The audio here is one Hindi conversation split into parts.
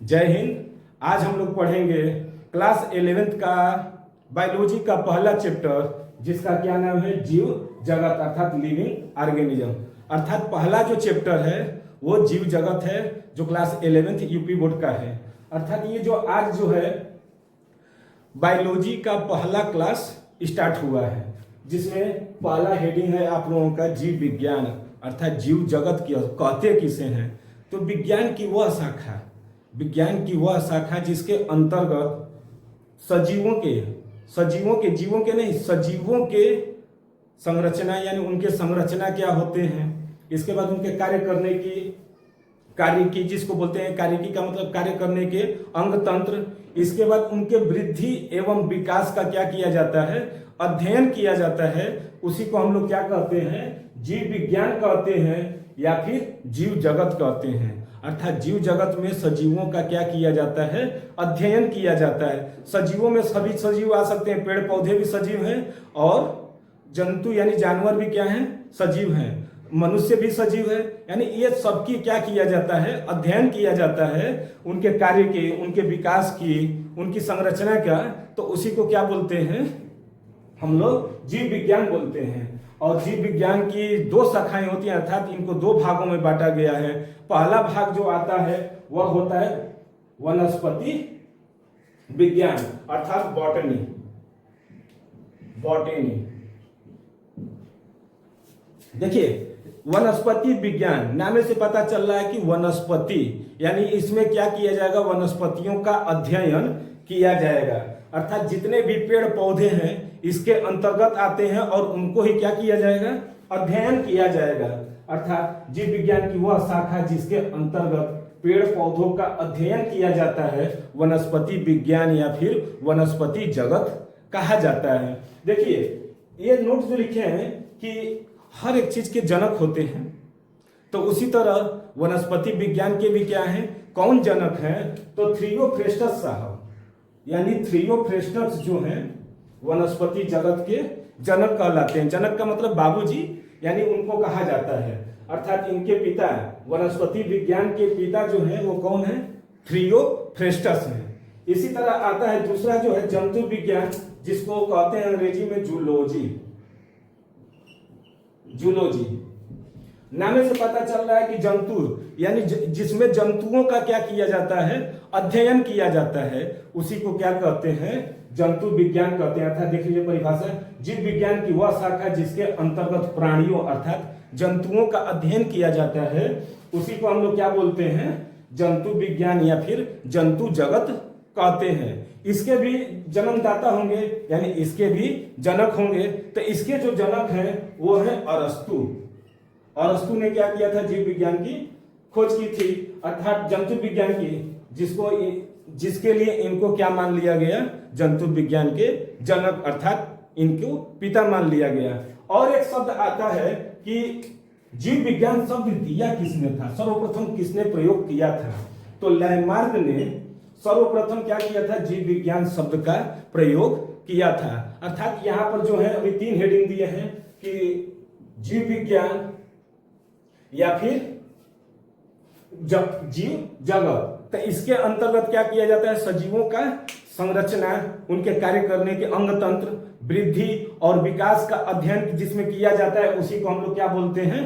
जय हिंद। आज हम लोग पढ़ेंगे क्लास 11th का बायोलॉजी का पहला चैप्टर, जिसका क्या नाम है, जीव जगत अर्थात लिविंग ऑर्गेनिज्म। अर्थात पहला जो चैप्टर है वो जीव जगत है, जो क्लास 11th यूपी बोर्ड का है। अर्थात ये जो आज जो है बायोलॉजी का पहला क्लास स्टार्ट हुआ है, जिसमें पहला हेडिंग है आप लोगों का जीव विज्ञान, अर्थात जीव जगत की कहते किसे हैं। तो विज्ञान की वह शाखा जिसके अंतर्गत सजीवों के संरचना, यानी उनके संरचना क्या होते हैं, इसके बाद उनके कार्य की जिसको बोलते हैं कार्यकी का मतलब कार्य करने के अंग तंत्र, इसके बाद उनके वृद्धि एवं विकास का क्या किया जाता है, अध्ययन किया जाता है। उसी को हम लोग क्या कहते हैं, जीव विज्ञान कहते हैं या फिर जीव जगत कहते हैं। अर्थात जीव जगत में सजीवों का क्या किया जाता है, अध्ययन किया जाता है। सजीवों में सभी सजीव आ सकते हैं, पेड़ पौधे भी सजीव हैं और जंतु यानी जानवर भी क्या हैं, सजीव हैं, मनुष्य भी सजीव है। यानी ये सबकी क्या किया जाता है, अध्ययन किया जाता है, उनके कार्य के, उनके विकास की, उनकी संरचना का। तो उसी को क्या बोलते हैं, हम लोग जीव विज्ञान बोलते हैं। और जीव विज्ञान की दो शाखाएं होती हैं, अर्थात इनको दो भागों में बांटा गया है। पहला भाग जो आता है वह होता है वनस्पति विज्ञान अर्थात बॉटनी। देखिए, वनस्पति विज्ञान नाम से पता चल रहा है कि वनस्पति, यानी इसमें क्या किया जाएगा, वनस्पतियों का अध्ययन किया जाएगा। अर्थात जितने भी पेड़ पौधे हैं इसके अंतर्गत आते हैं और उनको ही क्या किया जाएगा, अध्ययन किया जाएगा। अर्थात जीव विज्ञान की वह शाखा जिसके अंतर्गत पेड़ पौधों का अध्ययन किया जाता है वनस्पति विज्ञान या फिर वनस्पति जगत कहा जाता है। देखिए, ये नोट जो लिखे हैं कि हर एक चीज के जनक होते हैं, तो उसी तरह वनस्पति विज्ञान के भी क्या हैं, कौन जनक हैं, तो थियोफ्रेस्टस साहब, यानी थियोफ्रेस्टस जो हैं वनस्पति जगत के जनक कहलाते हैं। जनक का मतलब बाबूजी, यानी उनको कहा जाता है। अर्थात इनके पिता, वनस्पति विज्ञान के पिता जो हैं वो कौन है, थियोफ्रेस्टस हैं। इसी तरह आता है दूसरा जो है जंतु विज्ञान, जिसको कहते हैं अंग्रेजी में जूलॉजी। नाम से पता चल रहा है कि जंतु, यानी जिसमें जंतुओं का क्या किया जाता है, अध्ययन किया जाता है, उसी को क्या कहते हैं, जंतु विज्ञान कहते हैं। अर्थात देख लीजिए परिभाषा, जीव विज्ञान की वह शाखा जिसके अंतर्गत प्राणियों अर्थात जंतुओं का अध्ययन किया जाता है, उसी को हम लोग क्या बोलते हैं, जंतु विज्ञान या फिर जंतु जगत कहते हैं। इसके भी जन्मदाता होंगे, यानी इसके भी जनक होंगे। तो इसके जो जनक हैं वो है अरस्तु ने क्या किया था, जीव विज्ञान की खोज की थी, अर्थात जंतु विज्ञान की, जिसके लिए इनको क्या मान लिया गया, जंतु विज्ञान के जनक अर्थात इनको पिता मान लिया गया। और एक शब्द आता है कि जीव विज्ञान शब्द दिया किसने था, सर्वप्रथम किसने प्रयोग किया था, तो लैमार्क ने सर्वप्रथम क्या किया था, जीव विज्ञान शब्द का प्रयोग किया था। अर्थात यहां पर जो है अभी 3 हेडिंग दिए हैं कि जीव विज्ञान या फिर जीव जगत। तो इसके अंतर्गत क्या किया जाता है, सजीवों का संरचना, उनके कार्य करने के अंग तंत्र, वृद्धि और विकास का अध्ययन जिसमें किया जाता है, उसी को हम लोग क्या बोलते हैं,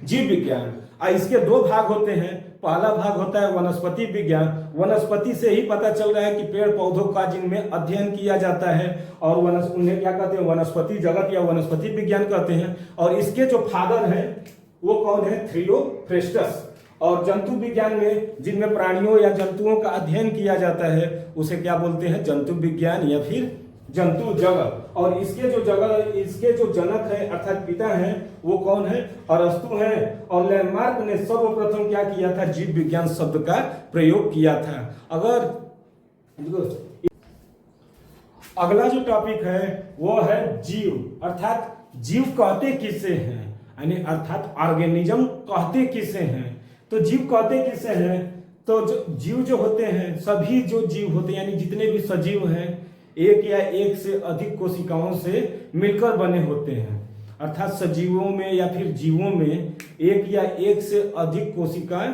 जीव विज्ञान। इसके 2 भाग होते हैं। पहला भाग होता है वनस्पति विज्ञान। वनस्पति से ही पता चल रहा है कि पेड़ पौधों का जिनमें अध्ययन किया जाता है, और उन्हें क्या कहते हैं, वनस्पति जगत या वनस्पति विज्ञान कहते हैं। और इसके जो फादर हैं वो कौन है, थियोफ्रेस्टस। और जंतु विज्ञान में जिनमें प्राणियों या जंतुओं का अध्ययन किया जाता है उसे क्या बोलते हैं, जंतु विज्ञान या फिर जंतु जगत। और इसके जो जनक है अर्थात पिता हैं वो कौन है, अरस्तु हैं। और लैमार्क ने सर्वप्रथम क्या किया था, जीव विज्ञान शब्द का प्रयोग किया था। अगला जो टॉपिक है वो है जीव, अर्थात जीव कहते किसे हैं, यानी अर्थात ऑर्गेनिज्म कहते किसे हैं। तो जीव कहते किसे हैं, तो जीव जो होते हैं, सभी जो जीव होते हैं, यानी जितने भी सजीव हैं, एक या एक से अधिक कोशिकाओं से मिलकर बने होते हैं। अर्थात सजीवों में या फिर जीवों में एक या एक से अधिक कोशिकाएं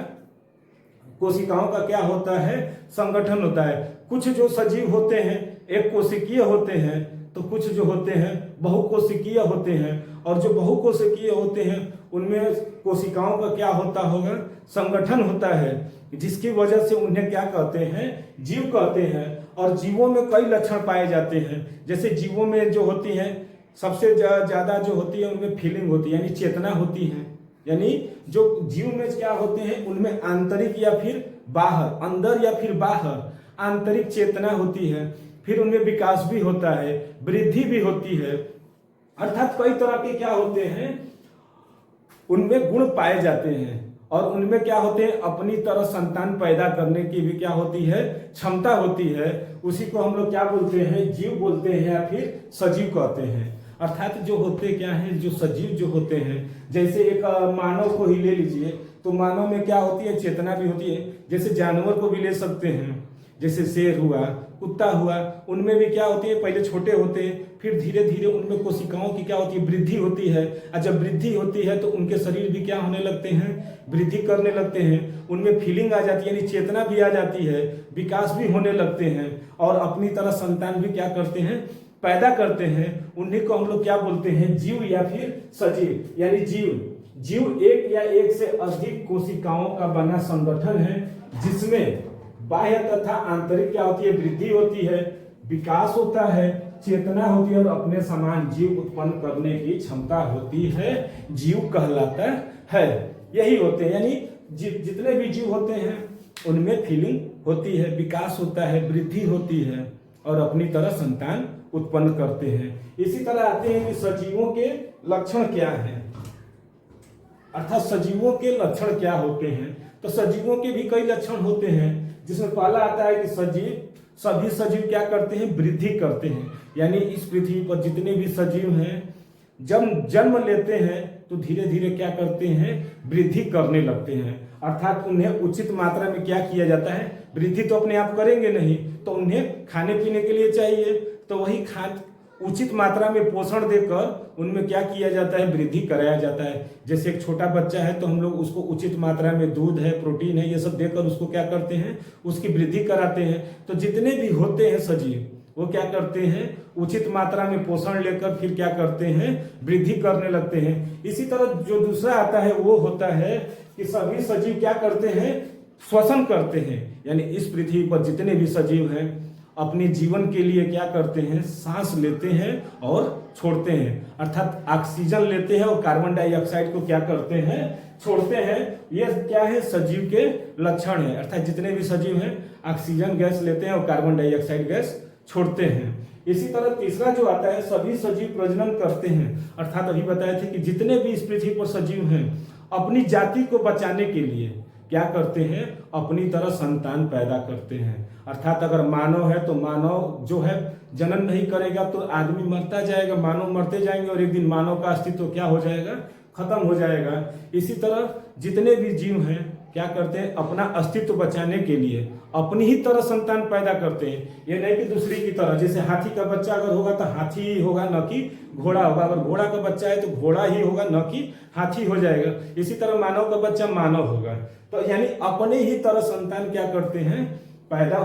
कोशिकाओं का क्या होता है, संगठन होता है। कुछ जो सजीव होते हैं एक कोशिकीय होते हैं, तो कुछ जो होते हैं बहुकोशिकीय होते हैं, और जो बहुकोशिकीय होते हैं उनमें कोशिकाओं का क्या होता होगा, संगठन होता है, जिसकी वजह से उन्हें क्या कहते हैं, जीव कहते हैं। और जीवों में कई लक्षण पाए जाते हैं। जैसे जीवों में जो होती हैं सबसे ज्यादा जो होती है उनमें फीलिंग होती है, यानी चेतना होती है। यानी जो जीव में क्या होते हैं उनमें आंतरिक या फिर बाहर, अंदर या फिर बाहर आंतरिक चेतना होती है। फिर उनमें विकास भी होता है, वृद्धि भी होती है, अर्थात कई तरह के क्या होते हैं उनमें गुण पाए जाते हैं। और उनमें क्या होते हैं, अपनी तरह संतान पैदा करने की भी क्या होती है, क्षमता होती है। उसी को हम लोग क्या बोलते हैं, जीव बोलते हैं या फिर सजीव कहते हैं। अर्थात जो होते क्या हैं, जो सजीव जो होते हैं, जैसे एक मानव को ही ले लीजिए, तो मानव में क्या होती है, चेतना भी होती है। जैसे जानवर को भी ले सकते हैं, जैसे शेर हुआ, कुत्ता हुआ, उनमें भी क्या होती है, पहले छोटे होते हैं, फिर धीरे धीरे उनमें कोशिकाओं की क्या होती है, वृद्धि होती है। और जब वृद्धि होती है तो उनके शरीर भी क्या होने लगते हैं, वृद्धि करने लगते हैं। उनमें फीलिंग आ जाती है, यानी चेतना भी आ जाती है, विकास भी होने लगते हैं, और अपनी तरह संतान भी क्या करते हैं, पैदा करते हैं। उन्हीं को हम लोग क्या बोलते हैं, जीव या फिर सजीव। यानी जीव एक या एक से अधिक कोशिकाओं का बना संगठन है, जिसमें बाह्य तथा आंतरिक क्या होती है, वृद्धि होती है, विकास होता है, चेतना होती है, और अपने समान जीव उत्पन्न करने की क्षमता होती है, जीव कहलाता है। यही होते हैं, यानी जितने भी जीव होते हैं उनमें फीलिंग होती है, विकास होता है, वृद्धि होती है, और अपनी तरह संतान उत्पन्न करते हैं। इसी तरह आते हैं कि सजीवों के लक्षण क्या हैं, अर्थात सजीवों के लक्षण क्या होते हैं। तो सजीवों के भी कई लक्षण होते हैं, जिसमें पहला आता है कि सभी सजीव क्या करते हैं, वृद्धि करते हैं। यानी इस पृथ्वी पर जितने भी सजीव हैं जब जन्म लेते हैं तो धीरे धीरे क्या करते हैं, वृद्धि करने लगते हैं। अर्थात उन्हें उचित मात्रा में क्या किया जाता है, वृद्धि तो अपने आप करेंगे नहीं, तो उन्हें खाने पीने के लिए चाहिए, तो वही उचित मात्रा में पोषण देकर उनमें क्या किया जाता है, वृद्धि कराया जाता है। जैसे एक छोटा बच्चा है तो हम लोग उसको उचित मात्रा में दूध है, प्रोटीन है, ये सब देकर उसको क्या करते हैं, उसकी वृद्धि कराते हैं। तो जितने भी होते हैं सजीव वो क्या करते हैं, उचित मात्रा में पोषण लेकर फिर क्या करते हैं, वृद्धि करने लगते हैं। इसी तरह जो दूसरा आता है वो होता है कि सभी सजीव क्या करते हैं, श्वसन करते हैं। यानी इस पृथ्वी पर जितने भी सजीव हैं अपने जीवन के लिए क्या करते हैं, सांस लेते हैं और छोड़ते हैं। अर्थात ऑक्सीजन लेते हैं और कार्बन डाइऑक्साइड को क्या करते हैं, छोड़ते हैं। ये क्या है, सजीव के लक्षण है। अर्थात जितने भी सजीव हैं ऑक्सीजन गैस लेते हैं और कार्बन डाइऑक्साइड गैस छोड़ते हैं। इसी तरह तीसरा जो आता है, सभी सजीव प्रजनन करते हैं। अर्थात अभी बताए थे कि जितने भी इस पृथ्वी पर सजीव हैं अपनी जाति को बचाने के लिए क्या करते हैं, अपनी तरह संतान पैदा करते हैं। अर्थात अगर मानव है तो मानव जो है जन्म नहीं करेगा तो आदमी मरता जाएगा, मानव मरते जाएंगे, और एक दिन मानव का अस्तित्व क्या हो जाएगा, खत्म हो जाएगा। इसी तरह जितने भी जीव हैं क्या करते हैं, अपना अस्तित्व बचाने के लिए अपनी ही तरह संतान पैदा करते हैं। ये नहीं कि दूसरी की तरह, जैसे हाथी का बच्चा अगर होगा तो हाथी ही होगा, न कि घोड़ा होगा। अगर घोड़ा का बच्चा है तो घोड़ा ही होगा, न कि हाथी हो जाएगा। इसी तरह मानव का बच्चा मानव होगा। तो यानी अपने ही तरह संतान क्या करते हैं, पैदा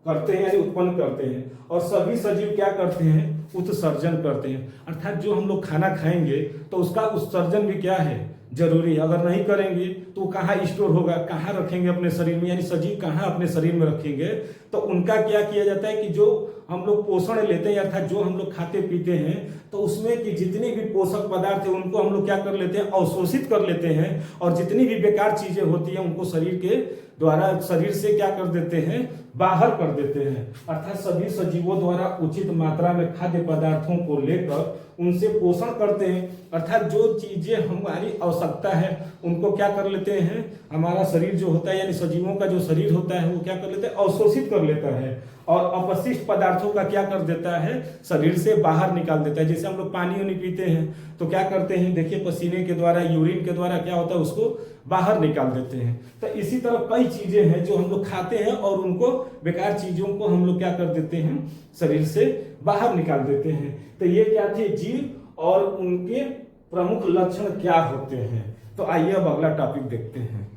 करते हैं, यानी उत्पन्न करते हैं। और सभी सजीव क्या करते हैं, उत्सर्जन करते हैं। अर्थात जो हम लोग खाना खाएंगे तो उसका उत्सर्जन भी क्या है, जरूरी है। अगर नहीं करेंगे तो कहाँ स्टोर होगा, कहाँ रखेंगे अपने शरीर में, यानी सजीव कहाँ अपने शरीर में रखेंगे। तो उनका क्या किया जाता है कि जो हम लोग पोषण लेते हैं, अर्थात जो हम लोग खाते पीते हैं, तो उसमें कि जितने भी पोषक पदार्थ है उनको हम लोग क्या कर लेते हैं, अवशोषित कर लेते हैं। और जितनी भी बेकार चीजें होती हैं उनको शरीर के द्वारा शरीर से क्या कर देते हैं, बाहर कर देते हैं। अर्थात सभी सजीवों द्वारा उचित मात्रा में खाद्य पदार्थों को लेकर उनसे पोषण करते हैं। अर्थात जो चीजें हमारी आवश्यकता है उनको क्या कर लेते हैं, हमारा शरीर जो होता है यानी सजीवों का जो शरीर होता है वो क्या कर लेता है, अवशोषित कर लेता है, और अपशिष्ट पदार्थों का क्या कर देता है, शरीर से बाहर निकाल देता है। जैसे हम लोग पानी वानी पीते हैं तो क्या करते हैं, देखिए पसीने के द्वारा, यूरिन के द्वारा क्या होता है, उसको बाहर निकाल देते हैं। तो इसी तरह कई चीजें हैं जो हम लोग खाते हैं और उनको बेकार चीजों को हम लोग क्या कर देते हैं, शरीर से बाहर निकाल देते हैं। तो ये क्या थे, जीव और उनके प्रमुख लक्षण क्या होते हैं। तो आइए अब अगला टॉपिक देखते हैं।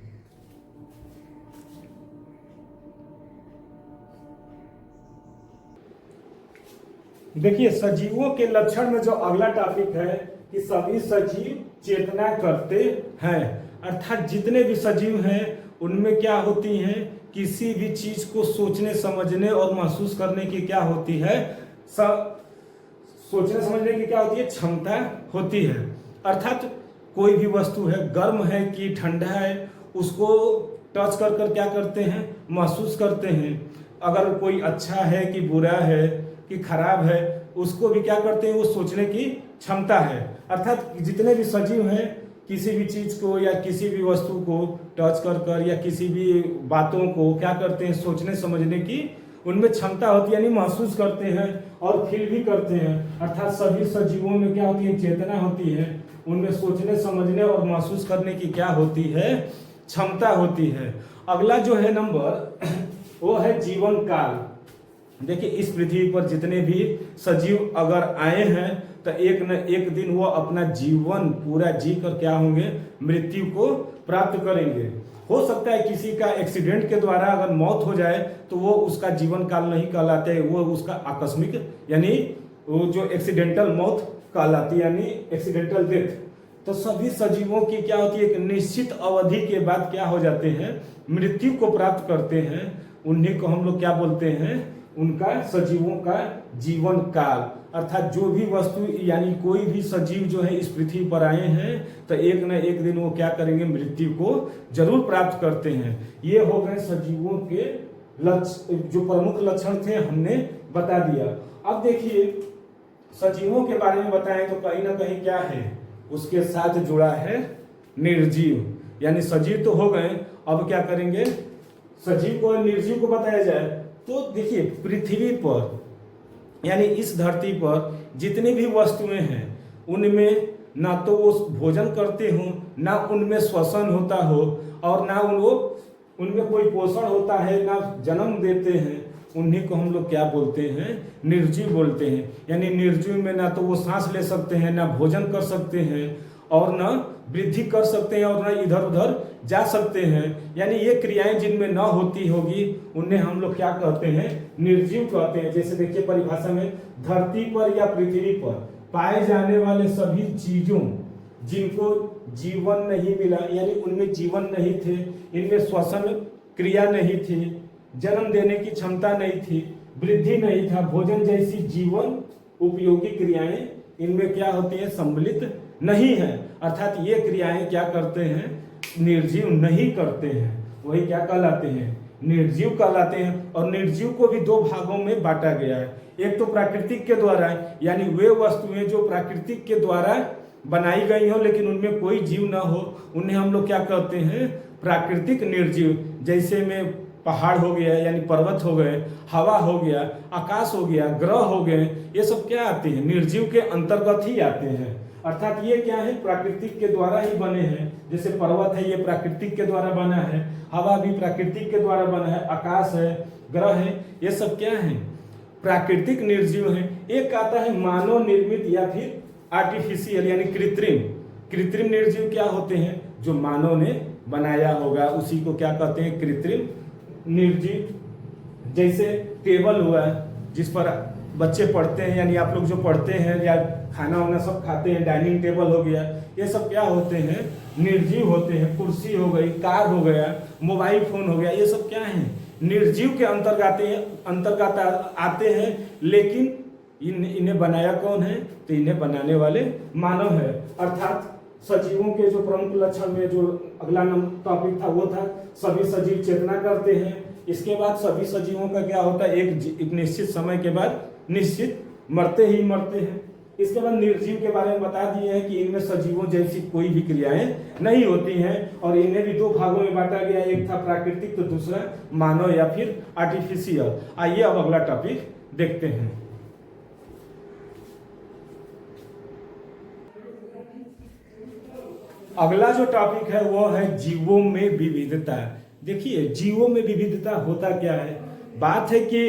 देखिए सजीवों के लक्षण में जो अगला टॉपिक है कि सभी सजीव चेतना करते हैं, अर्थात जितने भी सजीव हैं उनमें क्या होती हैं, किसी भी चीज को सोचने समझने और महसूस करने की क्या होती है, सोचने समझने की क्या होती है, क्षमता होती है। अर्थात कोई भी वस्तु है, गर्म है कि ठंडा है, उसको टच कर कर क्या करते हैं, महसूस करते हैं। अगर कोई अच्छा है कि बुरा है कि खराब है, उसको भी क्या करते हैं, वो सोचने की क्षमता है। अर्थात जितने भी सजीव हैं किसी भी चीज को या किसी भी वस्तु को टच कर कर या किसी भी बातों को क्या करते हैं, सोचने समझने की उनमें क्षमता होती है, यानी महसूस करते हैं और फील भी करते हैं। अर्थात सभी सजीवों में क्या होती है, चेतना होती है, उनमें सोचने समझने और महसूस करने की क्या होती है, क्षमता होती है। अगला जो है नंबर वो है जीवन काल। देखिए इस पृथ्वी पर जितने भी सजीव अगर आए हैं तो एक न एक दिन वो अपना जीवन पूरा जी कर क्या होंगे, मृत्यु को प्राप्त करेंगे। हो सकता है किसी का एक्सीडेंट के द्वारा अगर मौत हो जाए तो वो उसका जीवन काल नहीं कहलाते, वो उसका आकस्मिक यानी वो जो एक्सीडेंटल मौत कहलाती है, यानी एक्सीडेंटल डेथ। तो सभी सजीवों की क्या होती है, एक निश्चित अवधि के बाद क्या हो जाते हैं, मृत्यु को प्राप्त करते हैं। उन्हीं को हम लोग क्या बोलते हैं, उनका सजीवों का जीवन काल। अर्थात जो भी वस्तु यानी कोई भी सजीव जो है इस पृथ्वी पर आए हैं तो एक न एक दिन वो क्या करेंगे, मृत्यु को जरूर प्राप्त करते हैं। ये हो गए सजीवों के जो प्रमुख लक्षण थे हमने बता दिया। अब देखिए सजीवों के बारे में बताएं तो कहीं ना कहीं क्या है, उसके साथ जुड़ा है निर्जीव। यानी सजीव तो हो गए, अब क्या करेंगे, सजीव को निर्जीव को बताया जाए तो देखिए पृथ्वी पर यानी इस धरती पर जितनी भी वस्तुएं हैं उनमें ना तो वो भोजन करते हो, ना उनमें श्वसन होता हो और ना उनमें कोई पोषण होता है, ना जन्म देते हैं। उन्हीं को हम लोग क्या बोलते हैं, निर्जीव बोलते हैं। यानी निर्जीव में ना तो वो सांस ले सकते हैं, ना भोजन कर सकते हैं और ना वृद्धि कर सकते हैं और ना इधर उधर जा सकते हैं। यानी ये क्रियाएं जिनमें न होती होगी उन्हें हम लोग क्या कहते हैं, निर्जीव कहते हैं। जैसे देखिए परिभाषा में, धरती पर या पृथ्वी पर पाए जाने वाले सभी चीजों जिनको जीवन नहीं मिला, यानी उनमें जीवन नहीं थे, इनमें श्वसन क्रिया नहीं थी, जन्म देने की क्षमता नहीं थी, वृद्धि नहीं था, भोजन जैसी जीवन उपयोगी क्रियाएं इनमें क्या होती है, सम्मिलित नहीं है। अर्थात ये क्रियाएं क्या करते हैं, निर्जीव नहीं करते हैं, वही क्या कहलाते हैं, निर्जीव कहलाते हैं। और निर्जीव को भी दो भागों में बांटा गया है। एक तो प्राकृतिक के द्वारा, यानी वे वस्तुएं जो प्राकृतिक के द्वारा बनाई गई हो लेकिन उनमें कोई जीव ना हो, उन्हें हम लोग क्या कहते हैं, प्राकृतिक निर्जीव। जैसे में पहाड़ हो गया यानी पर्वत हो गए, हवा हो गया, आकाश हो गया, ग्रह हो गए, ये सब क्या आते हैं, निर्जीव के अंतर्गत ही आते हैं। अर्थात ये क्या है, प्राकृतिक के द्वारा ही बने हैं। जैसे पर्वत है, ये प्राकृतिक के द्वारा बना है, हवा भी प्राकृतिक के द्वारा बना है, आकाश है, ग्रह है, ये सब क्या है, प्राकृतिक निर्जीव है। एक आता है मानव निर्मित या फिर आर्टिफिशियल यानी कृत्रिम। कृत्रिम निर्जीव क्या होते हैं, जो मानव ने बनाया होगा, उसी को क्या कहते हैं, कृत्रिम निर्जीव। जैसे टेबल हुआ जिस पर बच्चे पढ़ते हैं, यानी आप लोग जो पढ़ते हैं या खाना वाना सब खाते हैं, डाइनिंग टेबल हो गया, ये सब क्या होते हैं, निर्जीव होते हैं। कुर्सी हो गई, कार हो गया, मोबाइल फोन हो गया, ये सब क्या है, निर्जीव के अंतर्गत आते हैं। लेकिन इन्हें बनाया कौन है, तो इन्हें बनाने वाले मानव है। अर्थात सजीवों के जो प्रमुख लक्षण में जो अगला टॉपिक था वो था सभी सजीव चेतना करते हैं। इसके बाद सभी सजीवों का क्या होता है, एक निश्चित समय के बाद निश्चित मरते ही मरते हैं। इसके बाद निर्जीव के बारे में बता दिए हैं कि इनमें सजीवों जैसी कोई भी क्रियाएं नहीं होती हैं और इन्हें भी दो भागों में बांटा गया, एक था प्राकृतिक तो दूसरा मानव या फिर आर्टिफिशियल। आइए अब अगला टॉपिक देखते हैं। अगला जो टॉपिक है वो है जीवों में विविधता। देखिए जीवों में विविधता होता क्या है, बात है कि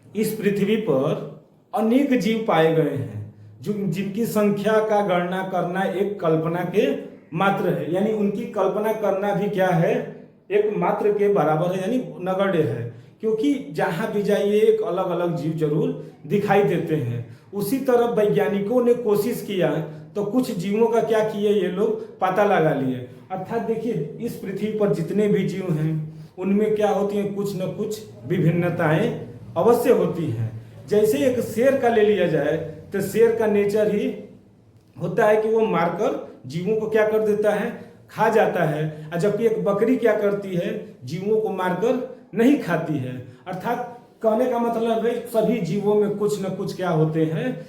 इस पृथ्वी पर अनेक जीव पाए गए हैं जो जिनकी संख्या का गणना करना एक कल्पना के मात्र है, यानी उनकी कल्पना करना भी क्या है, एक मात्र के बराबर है, यानी नगण्य है। क्योंकि जहां भी जाइए एक अलग अलग जीव जरूर दिखाई देते हैं। उसी तरह वैज्ञानिकों ने कोशिश किया तो कुछ जीवों का क्या किए ये लोग पता लगा लिए। अर्थात देखिए इस पृथ्वी पर जितने भी जीव हैं उनमें क्या होती हैं, कुछ न कुछ विभिन्नताएं अवश्य होती हैं। जैसे एक शेर का ले लिया जाए तो शेर का नेचर ही होता है कि वो मारकर जीवों को क्या कर देता है, खा जाता है, जबकि एक बकरी क्या करती है, जीवों को मारकर नहीं खाती है। अर्थात कहने का मतलब है सभी जीवों में कुछ न कुछ क्या होते हैं,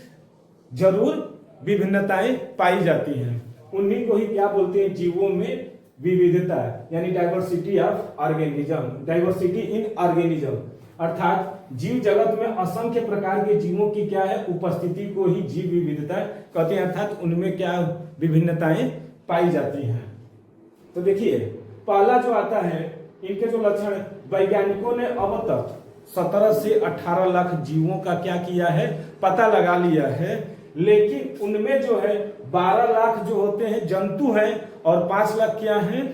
जरूर विभिन्नताएं पाई जाती हैं। उन्हीं को ही क्या बोलते हैं, जीवों में विविधता, यानी diversity of organism, diversity in organism. अर्थात जीव जगत में असंख्य प्रकार के जीवों की क्या है, उपस्थिति को ही जीव विविधता कहते हैं। अर्थात उनमें क्या विभिन्नताएं पाई जाती हैं। तो देखिए पहला जो आता है, इनके जो लक्षण, वैज्ञानिकों ने अब तक 17 से 18 लाख जीवों का क्या किया है, पता लगा लिया है। लेकिन उनमें जो है 12 लाख जो होते हैं जंतु हैं और 5 लाख क्या हैं,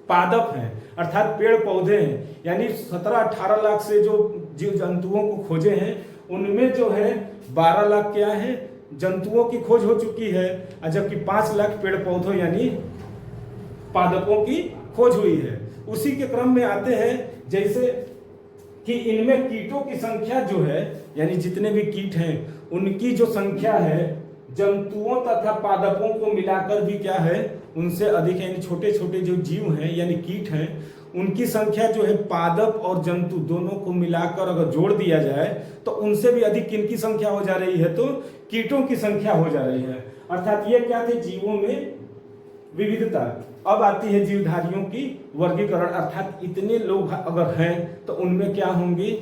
पादप हैं, अर्थात पेड़ पौधे हैं। यानी 17-18 लाख से जो जीव जंतुओं को खोजे हैं उनमें जो है 12 लाख क्या है, जंतुओं की खोज हो चुकी है, जबकि 5 लाख पेड़ पौधों यानी पादपों की खोज हुई है। उसी के क्रम में आते हैं जैसे कि इनमें कीटों की संख्या जो है, यानी जितने भी कीट हैं उनकी जो संख्या है जंतुओं तथा पादपों को मिलाकर भी क्या है, उनसे अधिक है। यानी छोटे छोटे जो जीव हैं यानी कीट हैं उनकी संख्या जो है पादप और जंतु दोनों को मिलाकर अगर जोड़ दिया जाए तो उनसे भी अधिक किनकी संख्या हो जा रही है, तो कीटों की संख्या हो जा रही है। अर्थात ये क्या थे, जीवों में विविधता। अब आती है जीवधारियों की वर्गीकरण। अर्थात इतने लोग अगर हैं तो उनमें क्या होंगी,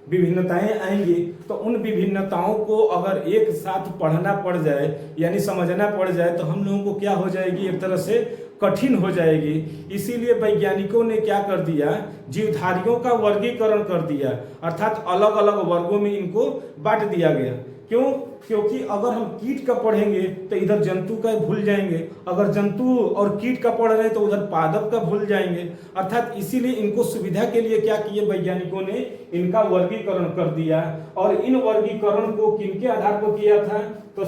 विभिन्नताएं आएंगी। तो उन विभिन्नताओं को अगर एक साथ पढ़ना पड़ जाए यानी समझना पड़ जाए तो हम लोगों को क्या हो जाएगी, एक तरह से कठिन हो जाएगी। इसीलिए वैज्ञानिकों ने क्या कर दिया, जीवधारियों का वर्गीकरण कर दिया, अर्थात अलग अलग वर्गों में इनको बांट दिया गया। क्यों? क्योंकि अगर हम कीट का पढ़ेंगे तो इधर जंतु का भूल जाएंगे, अगर जंतु और कीट का पढ़ रहे हैं तो उधर पादप का भूल जाएंगे। अर्थात इसीलिए इनको सुविधा के लिए क्या किए वैज्ञानिकों ने, इनका वर्गीकरण कर दिया। और इन वर्गीकरण को किनके आधार पर किया था, तो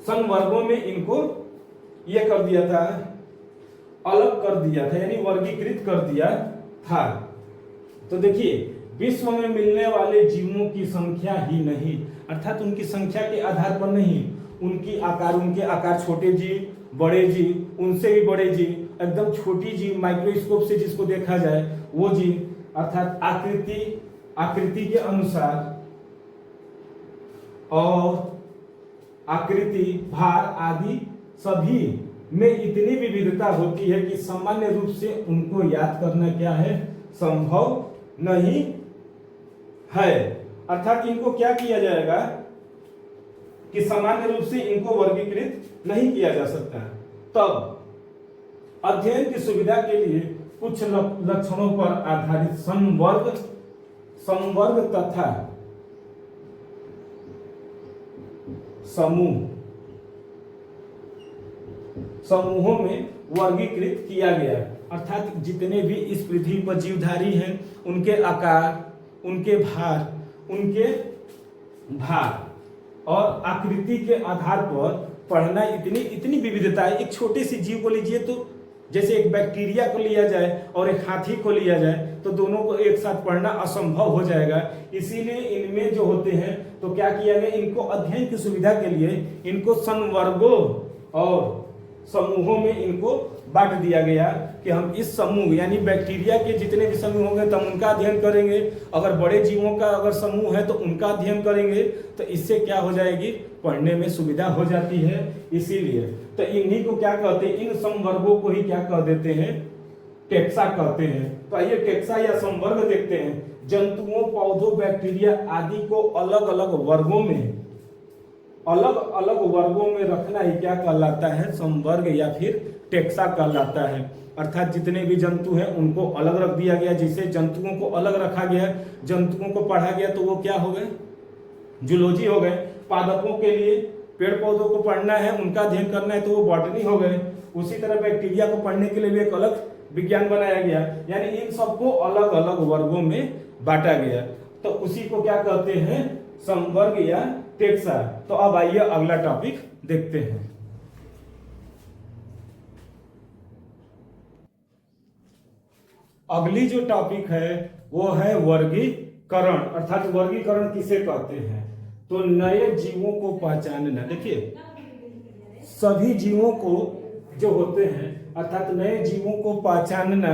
संवर्गों में इनको यह कर दिया था, अलग कर दिया था, यानी वर्गीकृत कर दिया था। तो देखिए विश्व में मिलने वाले जीवों की संख्या ही नहीं, अर्थात उनकी संख्या के आधार पर नहीं, उनके आकार छोटे जीव, बड़े जीव, उनसे भी बड़े जीव, एकदम छोटी जीव माइक्रोस्कोप से जिसको देखा जाए वो जीव, अर्थात आकृति के अनुसार और आकृति, भार आदि सभी में इतनी विविधता होती है कि सामान्य रूप से उनको याद करना क्या है, संभव नहीं है। अर्थात इनको क्या किया जाएगा कि सामान्य रूप से इनको वर्गीकृत नहीं किया जा सकता। तब अध्ययन की सुविधा के लिए कुछ लक्षणों पर आधारित संवर्ग तथा समूहों में वर्गीकृत किया गया। अर्थात जितने भी इस पृथ्वी पर जीवधारी हैं उनके आकार, उनके भार और आकृति के आधार पर पढ़ना, इतनी विविधता है। एक छोटे से जीव को लीजिए तो जैसे एक बैक्टीरिया को लिया जाए और एक हाथी को लिया जाए तो दोनों को एक साथ पढ़ना असंभव हो जाएगा। इसीलिए इनमें जो होते हैं तो क्या किया गया, इनको अध्ययन की सुविधा के लिए इनको संवर्गों और समूहों में इनको बांट दिया गया कि हम इस समूह यानी बैक्टीरिया के जितने भी समूह होंगे तो हम उनका अध्ययन करेंगे, अगर बड़े जीवों का अगर समूह है तो उनका अध्ययन करेंगे। तो इससे क्या हो जाएगी, पढ़ने में सुविधा हो जाती है। इसीलिए तो इन्हीं को क्या कहते हैं, इन संवर्गों को ही क्या कह देते हैं, टेक्सा कहते हैं। तो आइए टेक्सा या संवर्ग देखते हैं। जंतुओं, पौधों, बैक्टीरिया आदि को अलग अलग वर्गों में रखना ही क्या कहलाता है, संवर्ग या फिर टेक्सा कहलाता है। अर्थात जितने भी जंतु हैं उनको अलग रख दिया गया। जैसे जंतुओं को अलग रखा गया, जंतुओं को पढ़ा गया तो वो क्या हो गए, जूलॉजी हो गए। पादपों के लिए पेड़ पौधों को पढ़ना है, उनका अध्ययन करना है तो वो बॉटनी हो गए। उसी तरह बैक्टीरिया को पढ़ने के लिए भी एक अलग विज्ञान बनाया गया, यानी इन सबको अलग अलग वर्गों में बांटा गया। तो उसी को क्या कहते हैं, समवर्ग या टेक्सा। तो अब आइए अगला टॉपिक देखते हैं। अगली जो टॉपिक है वो है वर्गीकरण, अर्थात वर्गीकरण किसे कहते हैं। तो नए जीवों को पहचानना। देखिए, सभी जीवों को जो होते हैं अर्थात नए जीवों को पहचानना,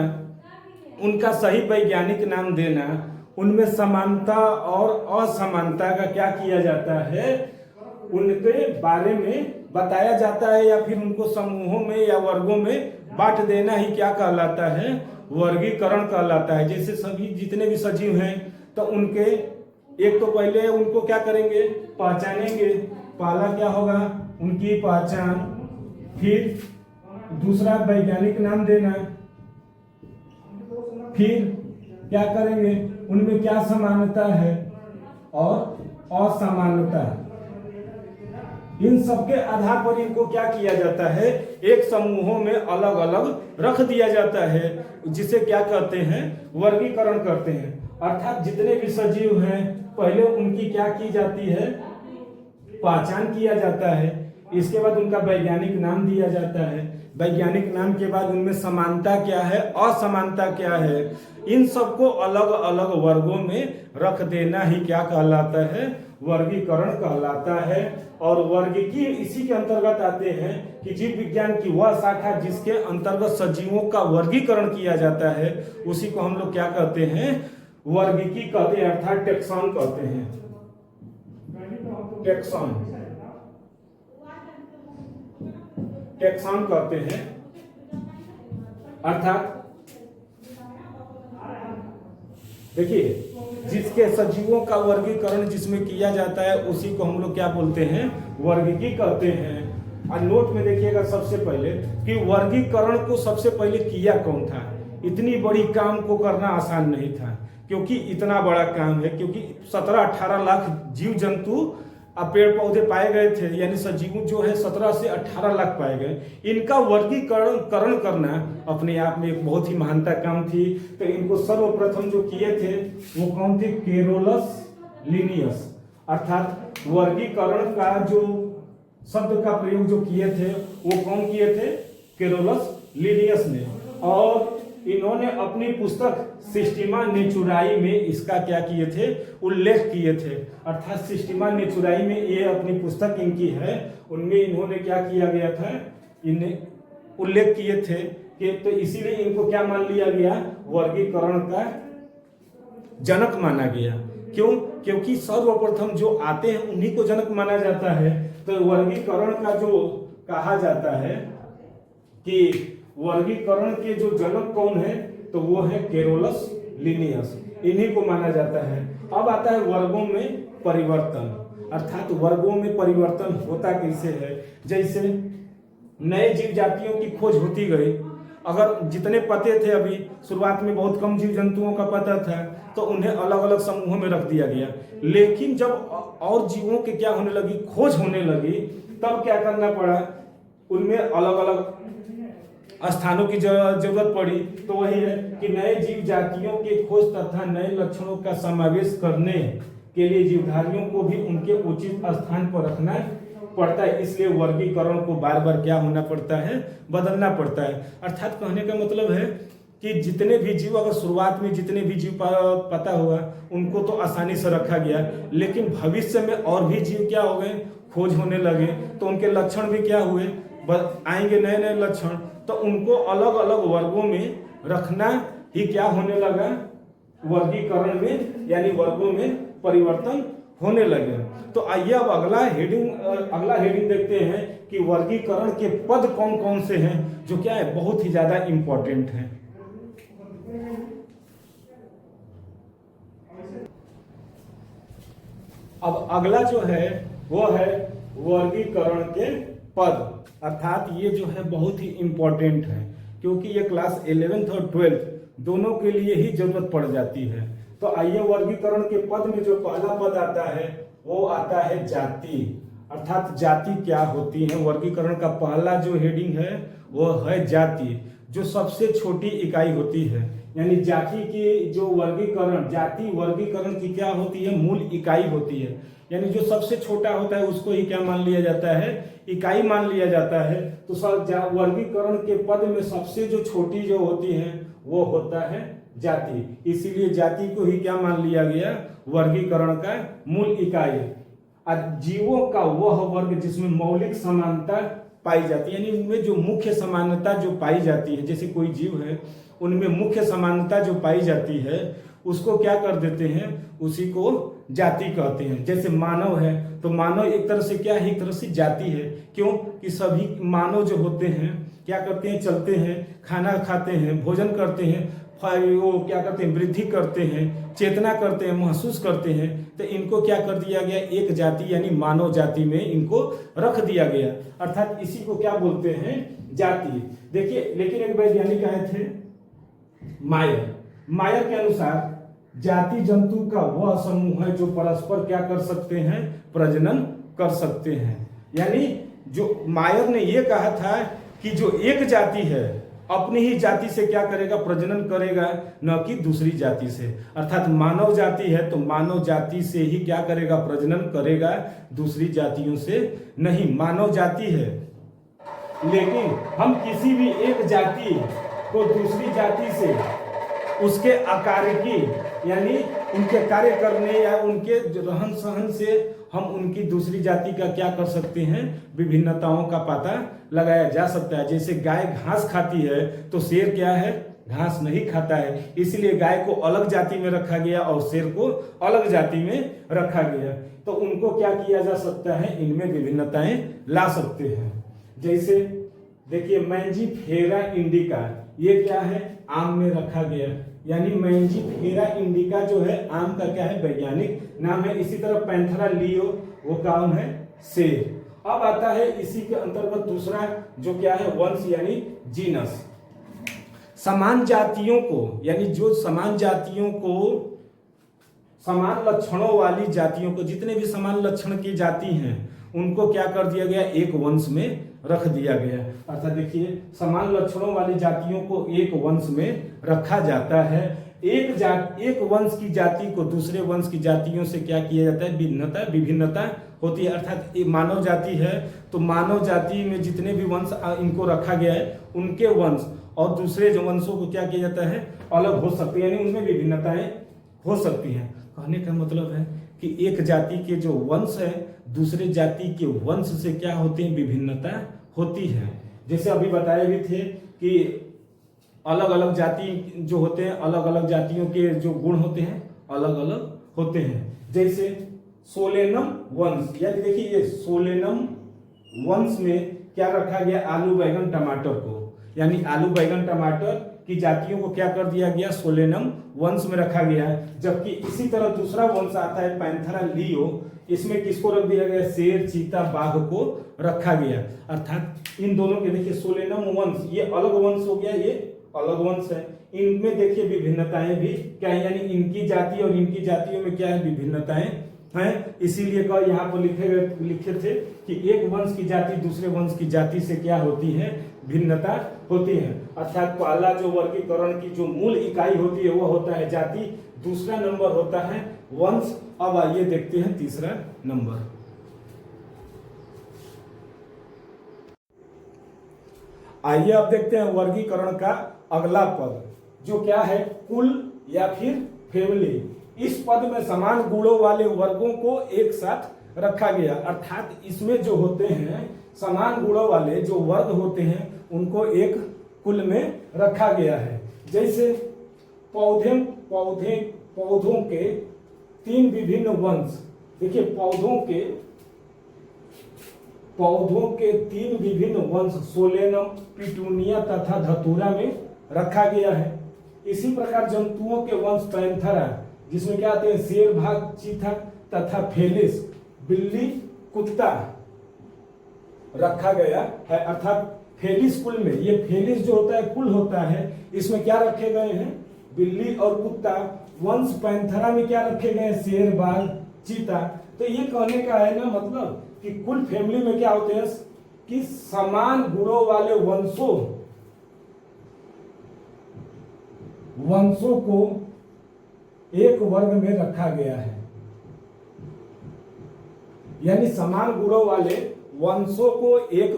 उनका सही वैज्ञानिक नाम देना, उनमें समानता और असमानता का क्या किया जाता है, उनके बारे में बताया जाता है, या फिर उनको समूहों में या वर्गों में बांट देना ही क्या कहलाता है, वर्गीकरण कहलाता है। जैसे सभी जितने भी सजीव हैं तो उनके एक तो पहले उनको क्या करेंगे, पहचानेंगे। पहला क्या होगा, उनकी पहचान, फिर दूसरा वैज्ञानिक नाम देना, फिर क्या करेंगे, उनमें क्या समानता है और असमानता। इन सबके आधार पर इनको क्या किया जाता है, एक समूहों में अलग अलग रख दिया जाता है, जिसे क्या कहते हैं, वर्गीकरण करते हैं। अर्थात जितने भी सजीव हैं पहले उनकी क्या की जाती है, पहचान किया जाता है, इसके बाद उनका वैज्ञानिक नाम दिया जाता है, वैज्ञानिक नाम के बाद उनमें समानता क्या है, असमानता क्या है, इन सबको अलग अलग वर्गों में रख देना ही क्या कहलाता है, वर्गीकरण कहलाता है। और वर्गीकी इसी के अंतर्गत आते हैं कि जीव विज्ञान की वह शाखा जिसके अंतर्गत सजीवों का वर्गीकरण किया जाता है, उसी को हम लोग क्या कहते हैं, वर्गीकी कहते हैं, अर्थात टेक्सॉन कहते हैं, टेक्सॉन, टेक्सॉन कहते हैं। अर्थात देखिए, जिसके सजीवों का वर्गीकरण जिसमें किया जाता है उसी को हम लोग क्या बोलते हैं, वर्गीकी कहते हैं। और नोट में देखिएगा सबसे पहले कि वर्गीकरण को सबसे पहले किया कौन था। इतनी बड़ी काम को करना आसान नहीं था, क्योंकि इतना बड़ा काम है, क्योंकि 17-18 लाख जीव जंतु पेड़ पौधे पाए गए थे, यानी सजीव जो है 17 से 18 लाख पाए गए। इनका वर्गीकरण करना अपने आप में एक बहुत ही महानता काम थी। तो इनको सर्वप्रथम जो किए थे वो कौन थे, केरोलस लिनियस। अर्थात वर्गीकरण का जो शब्द का प्रयोग जो किए थे वो कौन किए थे, केरोलस लिनियस ने। और इन्होंने अपनी पुस्तक सिस्टीमा नेचुराई में इसका क्या किए थे, उल्लेख किए थे। अर्थात सिस्टीमा नेचुराई में ये अपनी पुस्तक इनकी है, उनमें इन्होंने क्या किया गया था, इन्हें उल्लेख किए थे कि तो इसीलिए इनको क्या मान लिया गया, वर्गीकरण का जनक माना गया। क्यों, क्योंकि सर्वप्रथम जो आते हैं उन्हीं को जनक माना जाता है। तो वर्गीकरण का जो कहा जाता है कि वर्गीकरण के जो जनक कौन है, तो वो है केरोलस लिनियस, इन्हीं को माना जाता है। अब आता है वर्गों में परिवर्तन। अर्थात वर्गों में परिवर्तन होता कैसे है, जैसे नए जीव जातियों की खोज होती गई। अगर जितने पते थे, अभी शुरुआत में बहुत कम जीव जंतुओं का पता था, तो उन्हें अलग अलग समूहों में रख दिया गया। लेकिन जब और जीवों के क्या होने लगी, खोज होने लगी, तब क्या करना पड़ा, उनमें अलग अलग स्थानों की जरूरत पड़ी। तो वही है कि नए जीव जातियों के खोज तथा नए लक्षणों का समावेश करने के लिए जीवधारियों को भी उनके उचित स्थान पर रखना पड़ता है। इसलिए वर्गीकरण को बार बार क्या होना पड़ता है, बदलना पड़ता है। अर्थात कहने का मतलब है कि जितने भी जीव, अगर शुरुआत में जितने भी जीव पता हुआ उनको तो आसानी से रखा गया, लेकिन भविष्य में और भी जीव क्या हो गए, खोज होने लगे, तो उनके लक्षण भी क्या हुए, आएंगे नए नए लक्षण, तो उनको अलग अलग वर्गों में रखना ही क्या होने लगा, वर्गीकरण में, यानी वर्गों में परिवर्तन होने लगे। तो आइए अब अगला हेडिंग देखते हैं कि वर्गीकरण के पद कौन कौन से हैं, जो क्या है, बहुत ही ज्यादा इंपॉर्टेंट है। अब अगला जो है वो है वर्गीकरण के पद। अर्थात ये जो है बहुत ही इंपॉर्टेंट है, क्योंकि ये क्लास 11th और 12th दोनों के लिए ही जरूरत पड़ जाती है। तो आइए वर्गीकरण के पद में जो पहला पद आता है वो आता है जाति। अर्थात जाति क्या होती है, वर्गीकरण का पहला जो हेडिंग है वो है जाति। जो सबसे छोटी इकाई होती है, यानी जाति की जो वर्गीकरण, जाति वर्गीकरण की क्या होती है, मूल इकाई होती है। यानी जो सबसे छोटा होता है उसको ही क्या मान लिया जाता है, इकाई मान लिया जाता है। तो वर्गीकरण के पद में सबसे जो छोटी जो होती है वो होता है जाति, इसीलिए जाति को ही क्या मान लिया गया, वर्गीकरण का मूल इकाई। जीवों का वह वर्ग जिसमें मौलिक समानता पाई जाती है, यानी उनमें जो मुख्य समानता जो पाई जाती है, जैसे कोई जीव है उनमें मुख्य समानता जो पाई जाती है उसको क्या कर देते हैं, उसी को जाति कहते हैं। जैसे मानव है तो मानव एक तरह से क्या है, एक तरह से जाति है। क्यों कि सभी मानव जो होते हैं क्या करते हैं, चलते हैं, खाना खाते हैं, भोजन करते हैं, वो क्या करते हैं, वृद्धि करते हैं, चेतना करते हैं, महसूस करते हैं। तो इनको क्या कर दिया गया, एक जाति यानी मानव जाति में इनको रख दिया गया, अर्थात इसी को क्या बोलते हैं, जाति। देखिए लेकिन एक वैज्ञानिक आए थे मायर के अनुसार जाति जंतु का वह समूह है जो परस्पर क्या कर सकते हैं, प्रजनन कर सकते हैं। यानी जो मायर ने यह कहा था कि जो एक जाति है अपनी ही जाति से क्या करेगा, प्रजनन करेगा, न कि दूसरी जाति से। अर्थात मानव जाति है तो मानव जाति से ही क्या करेगा, प्रजनन करेगा, दूसरी जातियों से नहीं। मानव जाति है लेकिन हम किसी भी एक जाति को दूसरी जाति से उसके आकार की यानी उनके कार्य करने या उनके रहन सहन से हम उनकी दूसरी जाति का क्या कर सकते हैं, विभिन्नताओं का पता लगाया जा सकता है। जैसे गाय घास खाती है तो शेर क्या है, घास नहीं खाता है, इसलिए गाय को अलग जाति में रखा गया और शेर को अलग जाति में रखा गया। तो उनको क्या किया जा सकता है, इनमें विभिन्नताएं ला सकते हैं। जैसे देखिए मैंजीफेरा इंडिका, ये क्या है, आम में रखा गया, यानी मैंजीफेरा इंडिका जो है आम का क्या है, वैज्ञानिक नाम है। इसी तरह पैंथेरा लियो वो काम है शेर। अब आता है इसी के अंतर्गत दूसरा जो क्या है, वंश यानी जीनस। समान जातियों को यानी जो समान जातियों को, समान लक्षणों वाली जातियों को, जितने भी समान लक्षण की जाति हैं उनको क्या कर दिया गया, एक वंश में रख दिया गया। अर्थात देखिए समान लक्षणों वाली जातियों को एक वंश में रखा जाता है। एक वंश की जाति को दूसरे वंश की जातियों से क्या किया जाता है, विभिन्नता होती है। अर्थात मानव जाति है तो मानव जाति में जितने भी वंश इनको रखा गया है उनके वंश और दूसरे जो वंशों को क्या किया जाता है, अलग हो सकते हैं, यानी उनमें विभिन्नताएं हो सकती हैं। कहने का मतलब है कि एक जाति के जो वंश है दूसरे जाति के वंश से क्या होते हैं, विभिन्नता होती है। जैसे अभी बताए भी थे कि अलग अलग जाति जो होते हैं, अलग अलग जातियों के जो गुण होते हैं अलग अलग होते हैं। जैसे सोलेनम वंश, यानी देखिए ये सोलेनम वंश में क्या रखा गया, आलू बैगन टमाटर को, यानी आलू बैगन टमाटर की जातियों को क्या कर दिया गया, सोलेनम वंश में रखा गया है। जबकि इसी तरह दूसरा वंश आता है पैंथेरा लियो, इसमें किसको रख दिया गया, शेर चीता बाघ को रखा गया। अर्थात इन दोनों के देखिए सोलेनम वंश ये अलग वंश हो गया, ये अलग वंश है। इनमें देखिए विभिन्नताएं भी क्या है, यानी इनकी जाति और इनकी जातियों में क्या है, विभिन्नताएं हैं। इसीलिए कल यहाँ पर लिखे थे कि एक वंश की जाति दूसरे वंश की जाति से क्या होती है, भिन्नता होती है। अर्थात पहला जो वर्गीकरण की जो मूल इकाई होती है वह होता है जाति, दूसरा नंबर होता है वंश। अब आइए देखते हैं तीसरा नंबर। आइए अब देखते हैं वर्गीकरण का अगला पद जो क्या है, कुल या फिर फैमिली। इस पद में समान गुणों वाले वर्गों को एक साथ रखा गया। अर्थात इसमें जो होते हैं समान गुणों वाले जो वर्ग होते हैं उनको एक कुल में रखा गया है। जैसे पौधों के तीन विभिन्न वंश, देखिए पौधों के तीन विभिन्न वंश सोलेनम, पिटूनिया तथा धतूरा में रखा गया है। इसी प्रकार जंतुओं के वंश पैंथेरा, जिसमें क्या आते हैं, शेर बाघ चीता तथा फेलिस बिल्ली कुत्ता रखा गया है। अर्थात फेलिस कुल में, ये फेलिस जो होता है कुल होता है, इसमें क्या रखे गए हैं, बिल्ली और कुत्ता। वंश पैंथेरा में क्या रखे गए हैं, शेर बाघ चीता। तो ये कहने का है ना मतलब कि कुल फैमिली में क्या होते हैं कि समान गुणों वाले वंशों वंशों को एक वर्ग में रखा गया है, यानी समान गुणों वाले वंशों को एक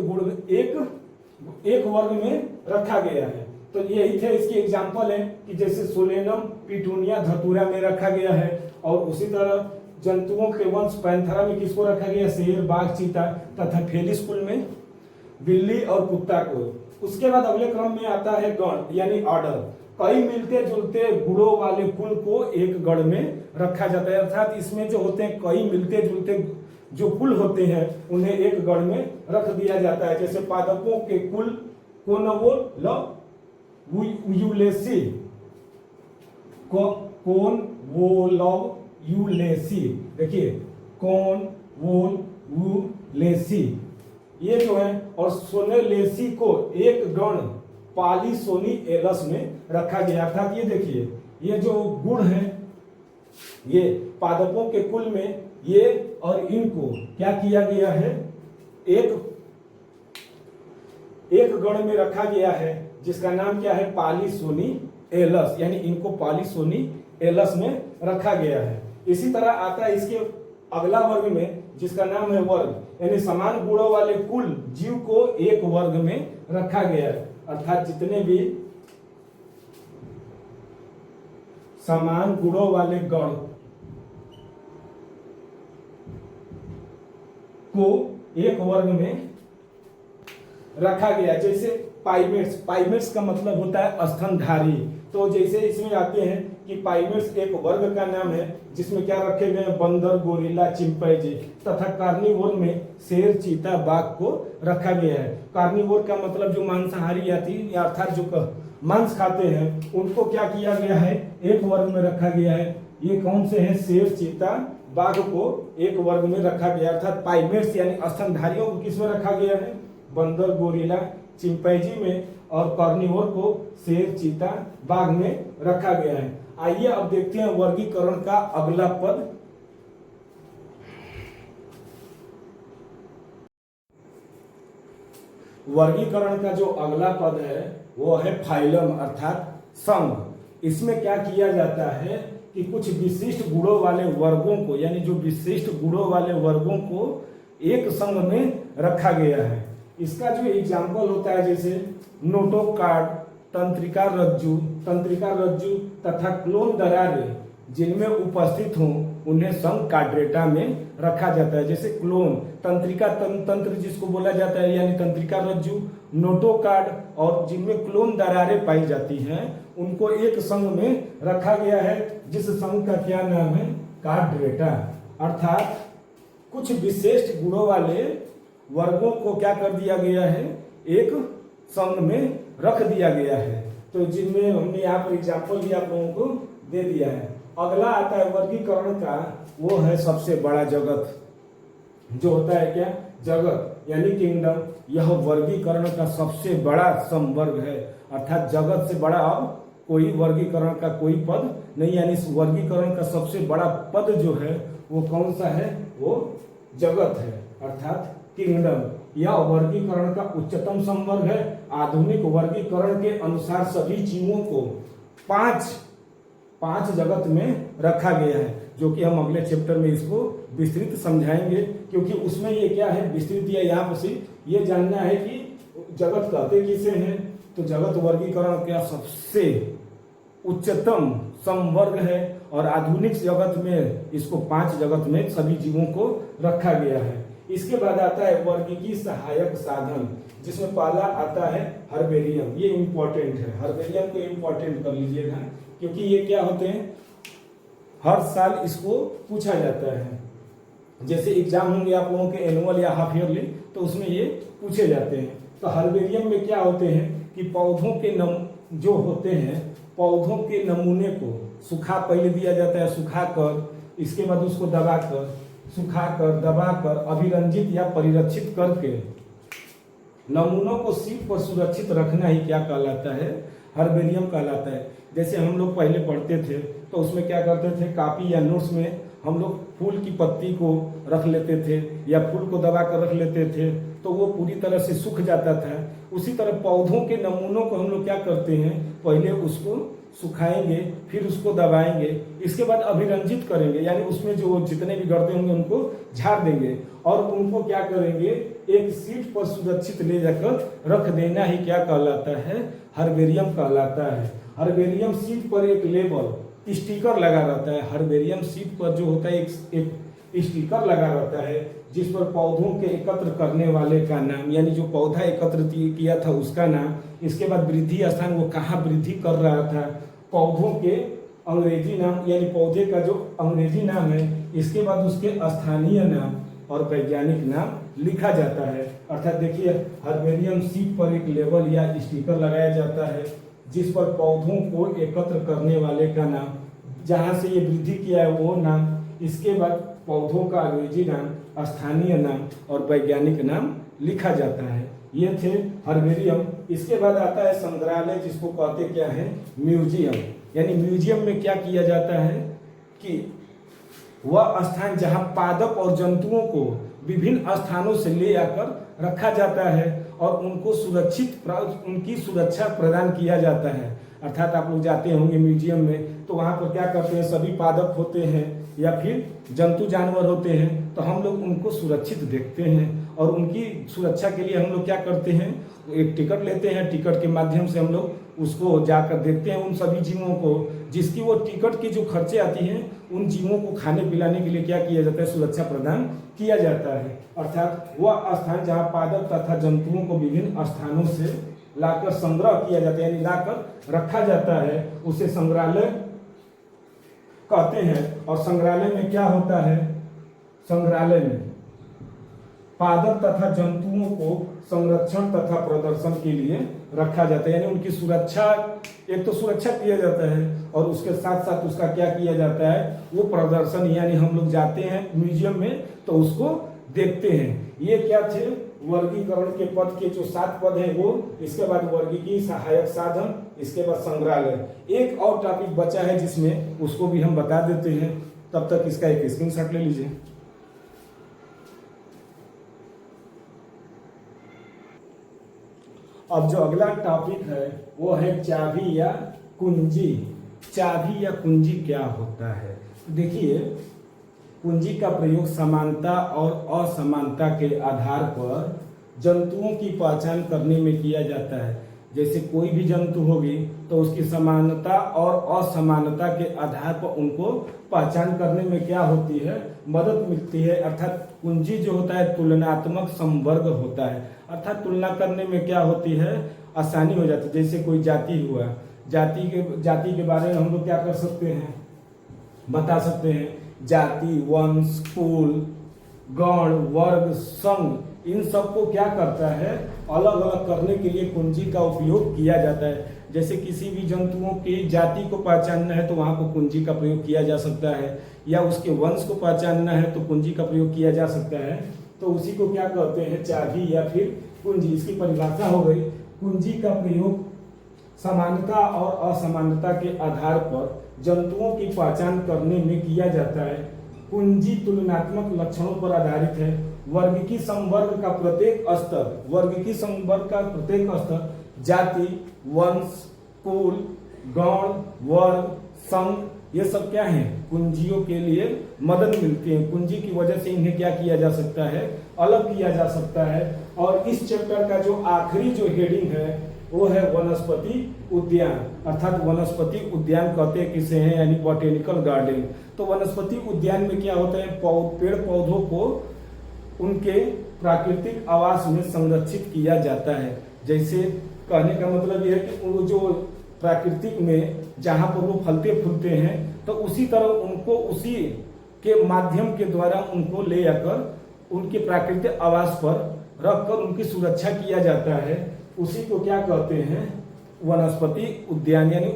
वर्ग में रखा गया है। तो यही थे इसकी एग्जांपल है कि जैसे सोलेनम, पिटूनिया, धतूरा में रखा गया है, और उसी तरह जंतुओं के वंश पैंथरा में किसको रखा गया, शेर, बाघ, चीता, तथा फेलिस कुल में बिल्ली और कुत्ता को। उसके बाद अगले क्रम में आता है गण यानी ऑर्डर। कई मिलते जुलते गुणों वाले कुल को एक गण में रखा जाता है, अर्थात इसमें जो होते हैं कई मिलते जुलते जो कुल होते हैं उन्हें एक गण में रख दिया जाता है। जैसे पादपों के कुल कोनवोलुलेसी, कोनवोलुलेसी, देखिए कोनवोलुलेसी ये जो है, और सोनेलेसी को एक गण पॉलीसोनिएलस में रखा गया। अर्थात ये देखिए ये जो गुण है ये पादपों के कुल में ये और इनको क्या किया गया है, एक गण में रखा गया है जिसका नाम क्या है, पॉलीसोनिएलस, यानी इनको पॉलीसोनिएलस में रखा गया है। इसी तरह आता है इसके अगला वर्ग में जिसका नाम है वर्ग, यानी समान गुणों वाले कुल जीव को एक वर्ग में रखा गया है, अर्थात जितने भी समान गुणों वाले गण को एक वर्ग में रखा गया। जैसे पाइमेट्स का मतलब होता है स्तनधारी। तो जैसे इसमें आते हैं कि पाइमेट्स एक वर्ग का नाम है जिसमें क्या रखे गए हैं, बंदर, गोरिल्ला, चिंपैंजी, तथा कार्निवोर में शेर, चीता, बाघ को रखा गया है। कार्निवोर का मतलब जो मांसाहारी अर्थात जो मांस खाते हैं उनको क्या किया गया है, एक वर्ग में रखा गया है। ये कौन से हैं, शेर, चीता, बाघ को एक वर्ग में रखा गया, अर्थात पाइमेट्स यानी स्तनधारियों को किसमें रखा गया है, बंदर, गोरिल्ला, चिंपैंजी में, और कार्निवोर को शेर, चीता, बाघ में रखा गया है। आइए अब देखते हैं वर्गीकरण का अगला पद। वर्गीकरण का जो अगला पद है वो है फाइलम अर्थात संघ। इसमें क्या किया जाता है कि कुछ विशिष्ट गुणों वाले वर्गों को, यानी जो विशिष्ट गुणों वाले वर्गों को एक संघ में रखा गया है। इसका जो एग्जाम्पल होता है जैसे नोटोकार्ड, तंत्रिका रज्जु तथा क्लोन दरारें जिनमें उपस्थित हों उन्हें संघ कार्ड्रेटा में रखा जाता है। जैसे क्लोन, तंत्रिका तंत्र जिसको बोला जाता है यानी तंत्रिका रज्जु, नोटोकार्ड और जिनमें क्लोन दरारें पाई जाती हैं उनको एक संघ में रखा गया है जिस संघ का क्या नाम है, कार्ड्रेटा। अर्थात कुछ विशिष्ट गुणों वाले वर्गों को क्या कर दिया गया है, एक संघ में रख दिया गया है। तो जिनमें हमने यहाँ पर एग्जाम्पल भी आप लोगों को दे दिया है। अगला आता है वर्गीकरण का, वो है सबसे बड़ा जगत, जो होता है क्या, जगत यानी किंगडम। यह वर्गीकरण का सबसे बड़ा संवर्ग है, अर्थात जगत से बड़ा अब कोई वर्गीकरण का कोई पद नहीं, यानी इस वर्गीकरण का सबसे बड़ा पद जो है वो कौन सा है, वो जगत है अर्थात किंगडम। यह वर्गीकरण का उच्चतम संवर्ग है। आधुनिक वर्गीकरण के अनुसार सभी जीवों को पांच जगत में रखा गया है, जो कि हम अगले चैप्टर में इसको विस्तृत समझाएंगे, क्योंकि उसमें ये क्या है, विस्तृत या यहाँ पर ये जानना है कि जगत कहते किसे हैं। तो जगत वर्गीकरण का सबसे उच्चतम संवर्ग है और आधुनिक जगत में इसको 5 जगत में सभी जीवों को रखा गया है। इसके बाद आता है वर्गीकी सहायक साधन, जिसमें पहला आता है हर्बेरियम। ये इंपॉर्टेंट है, हर्बेरियम को इंपॉर्टेंट कर लीजिएगा, क्योंकि ये क्या होते हैं, हर साल इसको पूछा जाता है। जैसे एग्जाम होंगे आप लोगों के एनुअल या हाफ ईयरली, तो उसमें ये पूछे जाते हैं। तो हर्बेरियम में क्या होते हैं कि पौधों के जो होते हैं, पौधों के नमूने को सुखा पहले दिया जाता है, सुखाकर, इसके बाद उसको दबाकर, सुखाकर, दबाकर, अभिरंजित या परिरक्षित करके नमूनों को सीट पर सुरक्षित रखना ही क्या कहलाता है, हर्बेरियम कहलाता है। जैसे हम लोग पहले पढ़ते थे तो उसमें क्या करते थे, कापी या नोट्स में हम लोग फूल की पत्ती को रख लेते थे या फूल को दबा कर रख लेते थे, तो वो पूरी तरह से सूख जाता था। उसी तरह पौधों के नमूनों को हम लोग क्या करते हैं, पहले उसको सुखाएंगे, फिर उसको दबाएंगे, इसके बाद अभिरंजित करेंगे, यानी उसमें जो जितने भी गर्दे होंगे उनको झाड़ देंगे और उनको क्या करेंगे, एक सीट पर सुरक्षित ले जाकर रख देना ही क्या कहलाता है, हर्बेरियम कहलाता है। हर्बेरियम सीट पर एक लेबल स्टिकर लगा रहता है। हर्बेरियम सीट पर जो होता है एक स्टिकर लगा रहता है जिस पर पौधों के एकत्र करने वाले का नाम, यानी जो पौधा एकत्र किया था उसका नाम, इसके बाद वृद्धि स्थान, वो कहाँ वृद्धि कर रहा था, पौधों के अंग्रेजी नाम यानी पौधे का जो अंग्रेजी नाम है, इसके बाद उसके स्थानीय नाम और वैज्ञानिक नाम लिखा जाता है। अर्थात देखिए, हर्बेरियम सीट पर एक लेबल या स्टिकर लगाया जाता है जिस पर पौधों को एकत्र करने वाले का नाम, जहाँ से ये वृद्धि किया है वो नाम, इसके बाद पौधों का अंग्रेजी नाम, स्थानीय नाम और वैज्ञानिक नाम लिखा जाता है। ये थे हर्बेरियम। इसके बाद आता है संग्रहालय, जिसको कहते क्या है, म्यूजियम। यानी म्यूजियम में क्या किया जाता है कि वह स्थान जहाँ पादप और जंतुओं को विभिन्न स्थानों से ले आकर रखा जाता है और उनको उनकी सुरक्षा प्रदान किया जाता है। अर्थात आप लोग जाते होंगे म्यूजियम में, तो वहाँ पर क्या करते हैं, सभी पादप होते हैं या फिर जंतु जानवर होते हैं, तो हम लोग उनको सुरक्षित देखते हैं और उनकी सुरक्षा के लिए हम लोग क्या करते हैं, एक टिकट लेते हैं। टिकट के माध्यम से हम लोग उसको जाकर देखते हैं उन सभी जीवों को, जिसकी वो टिकट की जो खर्चे आती हैं, उन जीवों को खाने पिलाने के लिए क्या किया जाता है, सुरक्षा प्रदान किया जाता है। अर्थात वह स्थान जहाँ पादप तथा जंतुओं को विभिन्न स्थानों से लाकर संग्रह किया जाता है, यानी लाकर रखा जाता है, उसे संग्रहालय कहते हैं। और संग्रहालय में क्या होता है, संग्रहालय में पादप तथा जंतुओं को संरक्षण तथा प्रदर्शन के लिए रखा जाता है, यानी उनकी सुरक्षा, एक तो सुरक्षा किया जाता है और उसके साथ साथ उसका क्या किया जाता है, वो प्रदर्शन, यानी हम लोग जाते हैं म्यूजियम में तो उसको देखते हैं। ये क्या थे, वर्गीकरण के पद के जो 7 पद हैं वो, इसके बाद वर्गीकीय सहायक साधन, इसके बाद संग्रहालय। एक और टॉपिक बचा है जिसमें उसको भी हम बता देते हैं, तब तक इसका एक स्क्रीनशॉट ले लीजिए। अब जो अगला टॉपिक है वो है चाबी या कुंजी। चाबी या कुंजी क्या होता है, देखिए, कुंजी का प्रयोग समानता और असमानता के आधार पर जंतुओं की पहचान करने में किया जाता है। जैसे कोई भी जंतु होगी तो उसकी समानता और असमानता के आधार पर उनको पहचान करने में क्या होती है, मदद मिलती है। अर्थात कुंजी जो होता है तुलनात्मक संवर्ग होता है, अर्थात तुलना करने में क्या होती है, आसानी हो जाती है। जैसे कोई जाति हुआ, जाति के बारे में हम लोग क्या कर सकते हैं, बता सकते हैं। जाति, वंश, कुल, गण, वर्ग, संघ, इन सबको क्या करता है, अलग अलग करने के लिए कुंजी का उपयोग किया जाता है। जैसे किसी भी जंतुओं की जाति को पहचानना है तो वहां पर कुंजी का प्रयोग किया जा सकता है, या उसके वंश को पहचानना है तो कुंजी का प्रयोग किया जा सकता है। तो उसी को क्या कहते हैं, चाबी या फिर कुंजी। इसकी परिभाषा हो गई, कुंजी का प्रयोग समानता और असमानता के आधार पर जंतुओं की पहचान करने में किया जाता है। कुंजी तुलनात्मक लक्षणों पर आधारित है। वर्गीकीय संवर्ग का प्रत्येक स्तर जाति, वंश, कुल, गण, वर्ग, संघ, ये सब क्या है, कुंजियों के लिए मदद मिलती है। कुंजी की वजह से इन्हें क्या किया जा सकता है, अलग किया जा सकता है। और इस चैप्टर का जो आखिरी जो हेडिंग है वो है वनस्पति उद्यान, अर्थात वनस्पति उद्यान कहते हैं किसे हैं, यानी बॉटेनिकल गार्डन। तो वनस्पति उद्यान में क्या होता है, पेड़ पौधों को उनके प्राकृतिक आवास में संरक्षित किया जाता है। जैसे कहने का मतलब यह है कि वो जो प्राकृतिक में जहाँ पर वो फलते फूलते हैं, तो उसी तरह उनको उसी के माध्यम के द्वारा उनको ले आकर उनके प्राकृतिक आवास पर रखकर उनकी सुरक्षा किया जाता है। उसी को क्या कहते हैं, वनस्पति उद्यान, यानी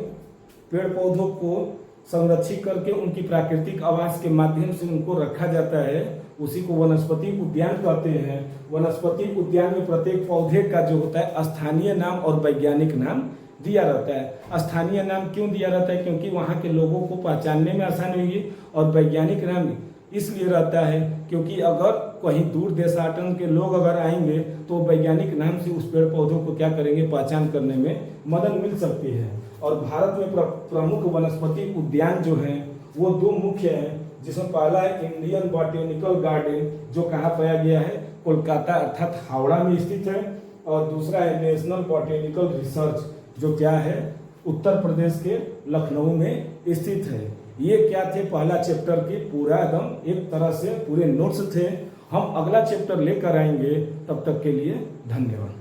पेड़ पौधों को संरक्षित करके उनकी प्राकृतिक आवास के माध्यम से उनको रखा जाता है, उसी को वनस्पति उद्यान कहते हैं। वनस्पति उद्यान में प्रत्येक पौधे का जो होता है स्थानीय नाम और वैज्ञानिक नाम दिया रहता है। स्थानीय नाम क्यों दिया रहता है, क्योंकि वहाँ के लोगों को पहचानने में आसानी होगी, और वैज्ञानिक नाम इसलिए रहता है क्योंकि अगर कहीं दूर देशाटन के लोग अगर आएंगे तो वैज्ञानिक नाम से उस पेड़ पौधों को क्या करेंगे, पहचान करने में मदद मिल सकती है। और भारत में प्रमुख वनस्पति उद्यान जो हैं वो दो मुख्य हैं, जिसमें पहला है इंडियन बॉटेनिकल गार्डन जो कहाँ पाया गया है, कोलकाता अर्थात हावड़ा में स्थित है, और दूसरा है नेशनल बॉटेनिकल रिसर्च जो क्या है उत्तर प्रदेश के लखनऊ में स्थित है। ये क्या थे, पहला चैप्टर की पूरा एकदम एक तरह से पूरे नोट्स थे। हम अगला चैप्टर लेकर आएंगे, तब तक के लिए धन्यवाद।